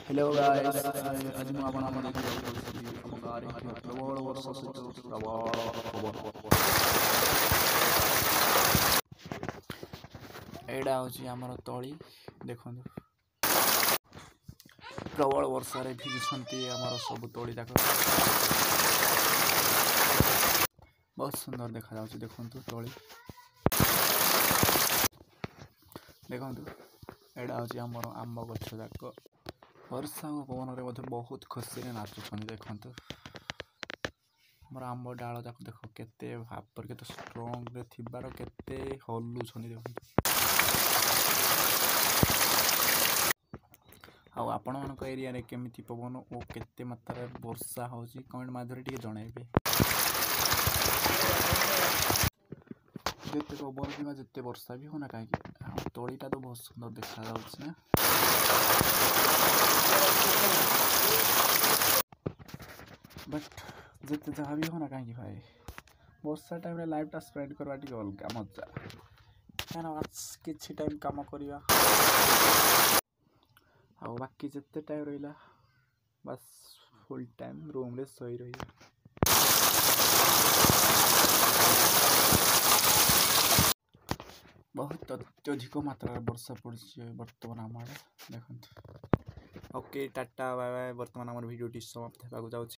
Hello guys आज ମୁଁ ଆପଣଙ୍କୁ ଦେଖିବାକୁ ଯାଉଛି ଆମ ଗାଁରେ ହେଇଥିବା ପ୍ରବଳ ବର୍ଷା ସହିତ ପ୍ରବଳ ପବନ। ଏଇଟା ହେଉଛି ଆମର ତଳି ଦେଖନ୍ତୁ ପ୍ରବଳ ବର୍ଷାରେ ଭିଜୁଛନ୍ତି ଆମର ସବୁ ତଳି ଯାକ ବହୁତ ସୁନ୍ଦର ଦେଖାଯାଉଛି। ଦେଖନ୍ତୁ ତଳି ଦେଖନ୍ତୁ ଏଇଟା ହେଉଛି ଆମର ଆମ୍ବ ଗଛ ଯାକ ବର୍ଷା ଓ ପବନରେ ମଧ୍ୟ ବହୁତ ଖୁସିରେ ନାଚୁଛନ୍ତି। ଦେଖନ୍ତୁ ଆମର ଆମ୍ବ ଡାଳ ଯାକ ଦେଖ କେତେ ଭାବରେ କେତେ ଷ୍ଟ୍ରଙ୍ଗରେ ଥିବାର କେତେ ହଲୁଛନ୍ତି। ଦେଖନ୍ତୁ ଆଉ ଆପଣମାନଙ୍କ ଏରିଆରେ କେମିତି ପବନ ଓ କେତେ ମାତ୍ରାରେ ବର୍ଷା ହେଉଛି କମେଣ୍ଟ ମାଧ୍ୟମରେ ଟିକେ ଜଣାଇବେ। ଯେତେ ପବନ କିମ୍ବା ଯେତେ ବର୍ଷା ବି ହଉନା କାହିଁକି ଆଉ ତଳିଟା ତ ବହୁତ ସୁନ୍ଦର ଦେଖାଯାଉଛି ନା। ବଟ୍ ଯେତେ ଯାହା ବି ହଉନା କାହିଁକି ଭାଇ ବର୍ଷା ଟାଇମ୍ରେ ଲାଇଫ୍ଟା ସ୍ପେଣ୍ଡ କରିବା ଟିକେ ଅଲଗା ମଜା। କାହିଁକିନା କିଛି ଟାଇମ୍ କାମ କରିବା ଆଉ ବାକି ଯେତେ ଟାଇମ୍ ରହିଲା ବାସ୍ ଫୁଲ୍ ଟାଇମ୍ ରୁମ୍ରେ ଶୋଇ ରହିବା। बहुत अत्यधिक मात्रा वर्षा पड़ी बर्तमान आम आड़े देखते। Okay tata bye bye. बर्तमान आम भिडियोटी समाप्त होगा जाऊँ।